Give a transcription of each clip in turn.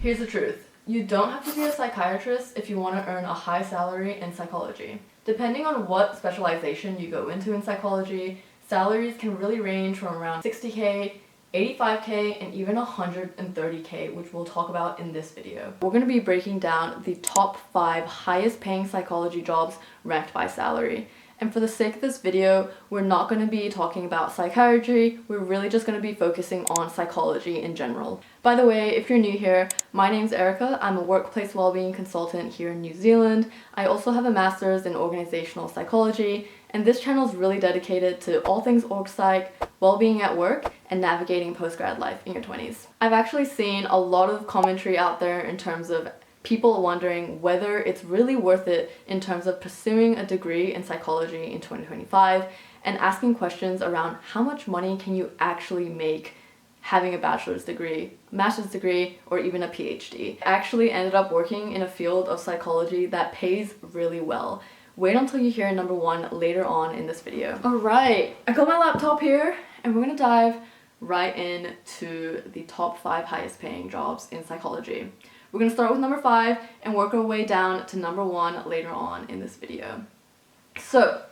Here's the truth. You don't have to be a psychiatrist if you want to earn a high salary in psychology. Depending on what specialization you go into in psychology, salaries can really range from around 60K, 85K, and even 130K, which we'll talk about in this video. We're going to be breaking down the top 5 highest paying psychology jobs ranked by salary. And for the sake of this video, we're not going to be talking about psychiatry, we're really just going to be focusing on psychology in general. By the way, if you're new here, my name's Erica. I'm a workplace wellbeing consultant here in New Zealand. I also have a master's in organizational psychology, and this channel is really dedicated to all things org psych, well-being at work, and navigating post-grad life in your 20s. I've actually seen a lot of commentary out there in terms of people wondering whether it's really worth it in terms of pursuing a degree in psychology in 2025 and asking questions around how much money can you actually make having a bachelor's degree, master's degree, or even a PhD. I actually ended up working in a field of psychology that pays really well. Wait until you hear number 1 later on in this video. Alright, I got my laptop here and we're gonna dive right into the top 5 highest paying jobs in psychology. We're going to start with number 5 and work our way down to number 1 later on in this video. So,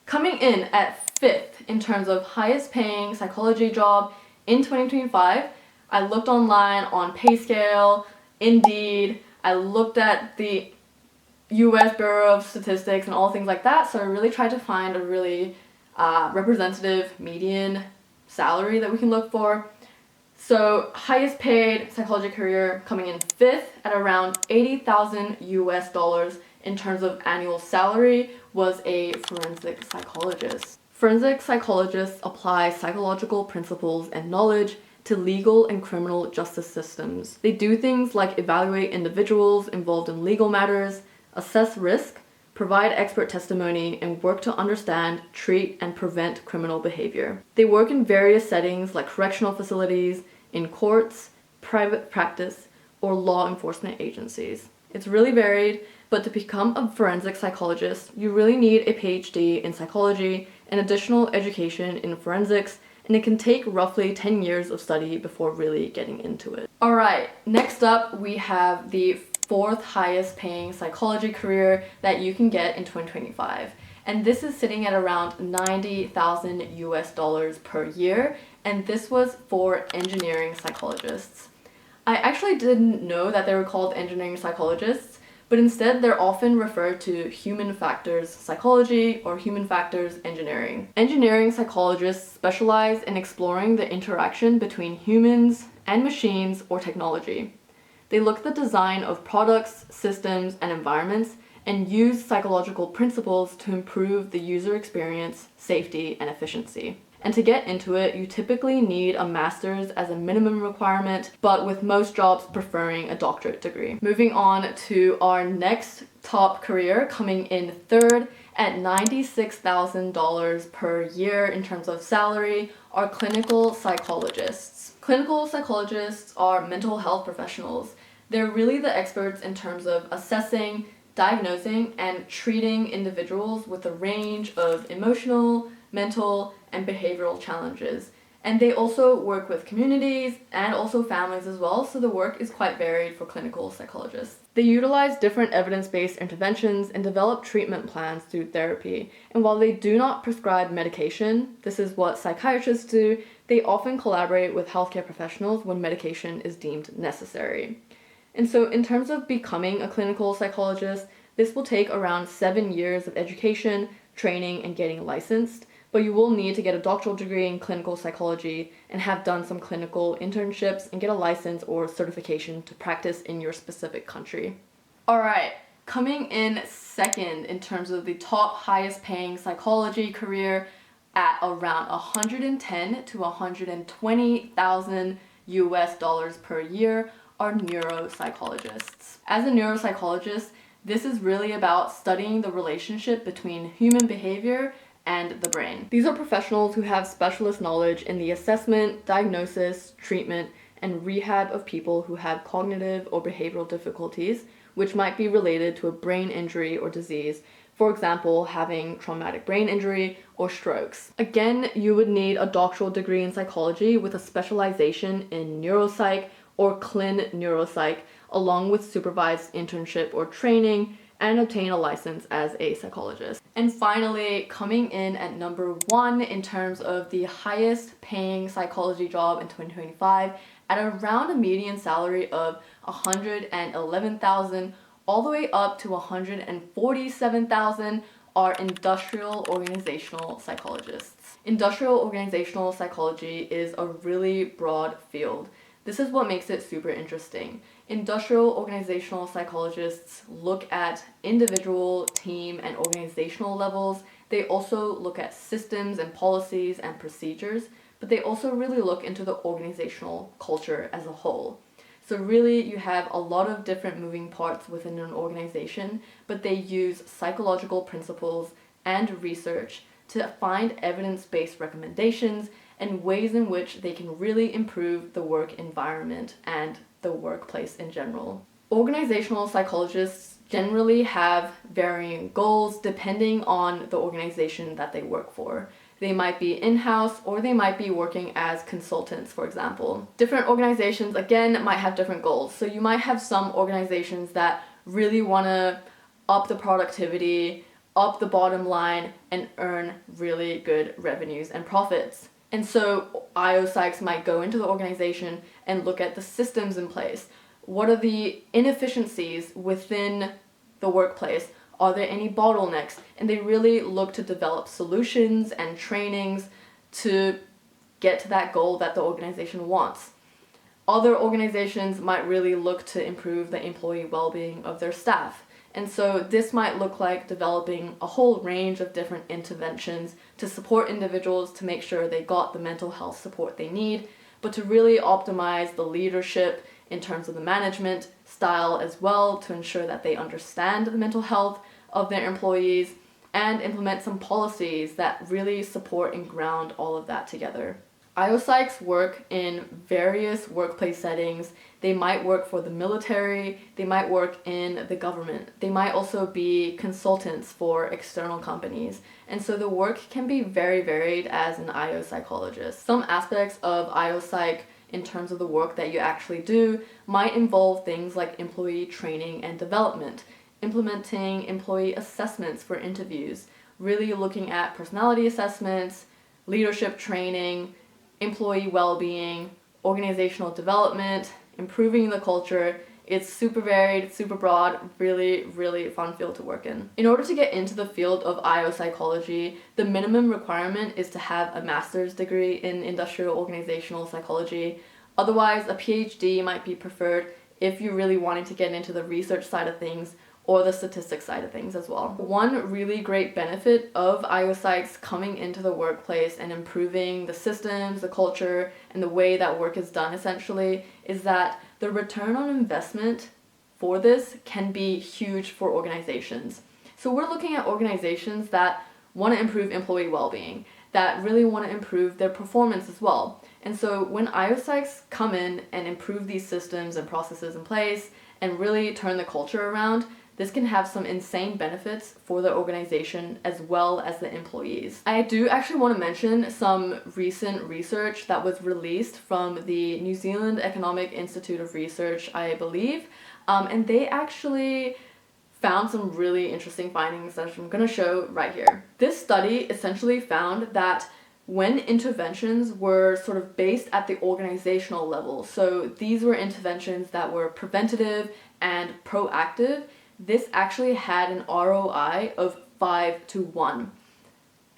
coming in at 5th in terms of highest paying psychology job in 2025, I looked online on PayScale, Indeed, I looked at the US Bureau of Statistics and all things like that, so I really tried to find a really representative median salary that we can look for. So, highest paid psychology career coming in 5th at around $80,000 in terms of annual salary was a forensic psychologist. Forensic psychologists apply psychological principles and knowledge to legal and criminal justice systems. They do things like evaluate individuals involved in legal matters, assess risk, provide expert testimony, and work to understand, treat, and prevent criminal behavior. They work in various settings like correctional facilities, in courts, private practice, or law enforcement agencies. It's really varied, but to become a forensic psychologist, you really need a PhD in psychology and additional education in forensics, and it can take roughly 10 years of study before really getting into it. Alright, next up we have the 4th highest paying psychology career that you can get in 2025. And this is sitting at around $90,000 per year, and this was for engineering psychologists. I actually didn't know that they were called engineering psychologists, but instead they're often referred to human factors psychology or human factors engineering. Engineering psychologists specialize in exploring the interaction between humans and machines or technology. They look at the design of products, systems, and environments and use psychological principles to improve the user experience, safety, and efficiency. And to get into it, you typically need a master's as a minimum requirement, but with most jobs preferring a doctorate degree. Moving on to our next top career, coming in 3rd at $96,000 per year in terms of salary, are clinical psychologists. Clinical psychologists are mental health professionals. They're really the experts in terms of assessing, diagnosing, and treating individuals with a range of emotional, mental, and behavioral challenges. And they also work with communities and also families as well, so the work is quite varied for clinical psychologists. They utilize different evidence-based interventions and develop treatment plans through therapy. And while they do not prescribe medication, this is what psychiatrists do, they often collaborate with healthcare professionals when medication is deemed necessary. And so in terms of becoming a clinical psychologist, this will take around 7 years of education, training, and getting licensed, but you will need to get a doctoral degree in clinical psychology and have done some clinical internships and get a license or certification to practice in your specific country. Alright, coming in 2nd in terms of the top highest paying psychology career at around $110,000 to $120,000 per year are neuropsychologists. As a neuropsychologist, this is really about studying the relationship between human behavior and the brain. These are professionals who have specialist knowledge in the assessment, diagnosis, treatment, and rehab of people who have cognitive or behavioral difficulties, which might be related to a brain injury or disease, for example, having traumatic brain injury or strokes. Again, you would need a doctoral degree in psychology with a specialization in neuropsych or clin neuropsych, along with supervised internship or training, and obtain a license as a psychologist. And finally, coming in at number 1 in terms of the highest paying psychology job in 2025, at around a median salary of $111,000 all the way up to $147,000 are industrial organizational psychologists. Industrial organizational psychology is a really broad field. This is what makes it super interesting. Industrial organizational psychologists look at individual, team, and organizational levels. They also look at systems and policies and procedures, but they also really look into the organizational culture as a whole. So really, you have a lot of different moving parts within an organization, but they use psychological principles and research to find evidence-based recommendations and ways in which they can really improve the work environment and the workplace in general. Organizational psychologists generally have varying goals depending on the organization that they work for. They might be in-house or they might be working as consultants, for example. Different organizations, again, might have different goals. So you might have some organizations that really want to up the productivity, up the bottom line, and earn really good revenues and profits. And so IO psychs might go into the organization and look at the systems in place. What are the inefficiencies within the workplace? Are there any bottlenecks? And they really look to develop solutions and trainings to get to that goal that the organization wants. Other organizations might really look to improve the employee well-being of their staff. And so this might look like developing a whole range of different interventions to support individuals to make sure they got the mental health support they need, but to really optimize the leadership in terms of the management style as well, to ensure that they understand the mental health of their employees and implement some policies that really support and ground all of that together. IO psychs work in various workplace settings. They might work for the military, they might work in the government, they might also be consultants for external companies. And so the work can be very varied as an IO psychologist. Some aspects of IO psych in terms of the work that you actually do might involve things like employee training and development, implementing employee assessments for interviews, really looking at personality assessments, leadership training, employee well-being, organizational development, improving the culture. It's super varied, super broad, really, really fun field to work in. In order to get into the field of IO psychology, the minimum requirement is to have a master's degree in industrial organizational psychology. Otherwise, a PhD might be preferred if you're really wanting to get into the research side of things or the statistics side of things as well. One really great benefit of IO psychs coming into the workplace and improving the systems, the culture, and the way that work is done essentially is that the return on investment for this can be huge for organizations. So we're looking at organizations that want to improve employee well-being, that really want to improve their performance as well. And so when IO psychs come in and improve these systems and processes in place and really turn the culture around, this can have some insane benefits for the organization as well as the employees. I do actually want to mention some recent research that was released from the New Zealand Economic Institute of Research, I believe, and they actually found some really interesting findings that I'm going to show right here. This study essentially found that when interventions were sort of based at the organizational level, so these were interventions that were preventative and proactive, this actually had an ROI of 5 to 1.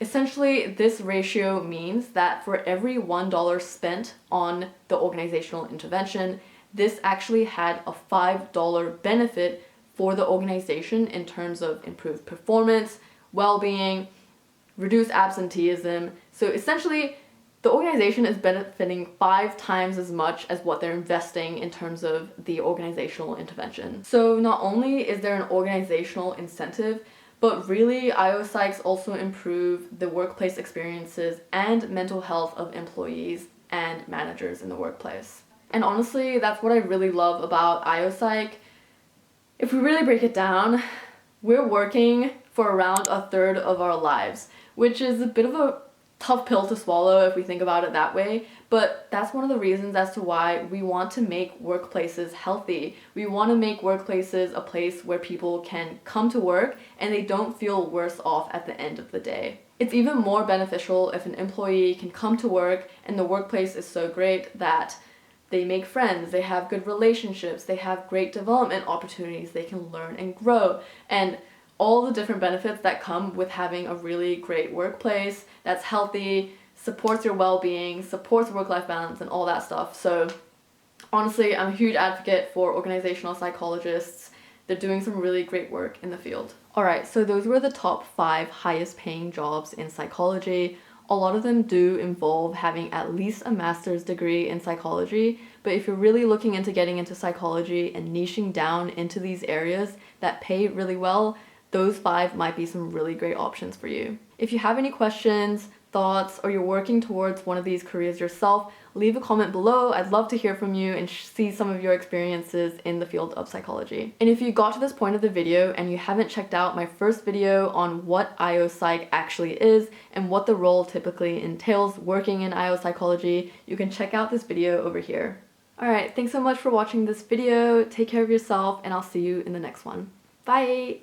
Essentially, this ratio means that for every $1 spent on the organizational intervention, this actually had a $5 benefit for the organization in terms of improved performance, well-being, reduced absenteeism. So essentially, the organization is benefiting 5 times as much as what they're investing in terms of the organizational intervention. So not only is there an organizational incentive, but really IO psychs also improve the workplace experiences and mental health of employees and managers in the workplace. And honestly, that's what I really love about IO psych. If we really break it down, we're working for around a third of our lives, which is a bit of a tough pill to swallow if we think about it that way, But that's one of the reasons as to why we want to make workplaces healthy. We want to make workplaces a place where people can come to work and they don't feel worse off at the end of the day. It's even more beneficial if an employee can come to work and the workplace is so great that they make friends, they have good relationships, they have great development opportunities, they can learn and grow, and all the different benefits that come with having a really great workplace that's healthy, supports your well-being, supports work-life balance, and all that stuff. So honestly, I'm a huge advocate for organizational psychologists. They're doing some really great work in the field. Alright, so those were the top 5 highest paying jobs in psychology. A lot of them do involve having at least a master's degree in psychology, but if you're really looking into getting into psychology and niching down into these areas that pay really well, those 5 might be some really great options for you. If you have any questions, thoughts, or you're working towards one of these careers yourself, leave a comment below. I'd love to hear from you and see some of your experiences in the field of psychology. And if you got to this point of the video and you haven't checked out my first video on what IO Psych actually is and what the role typically entails working in IO psychology, you can check out this video over here. Alright, thanks so much for watching this video. Take care of yourself and I'll see you in the next one. Bye!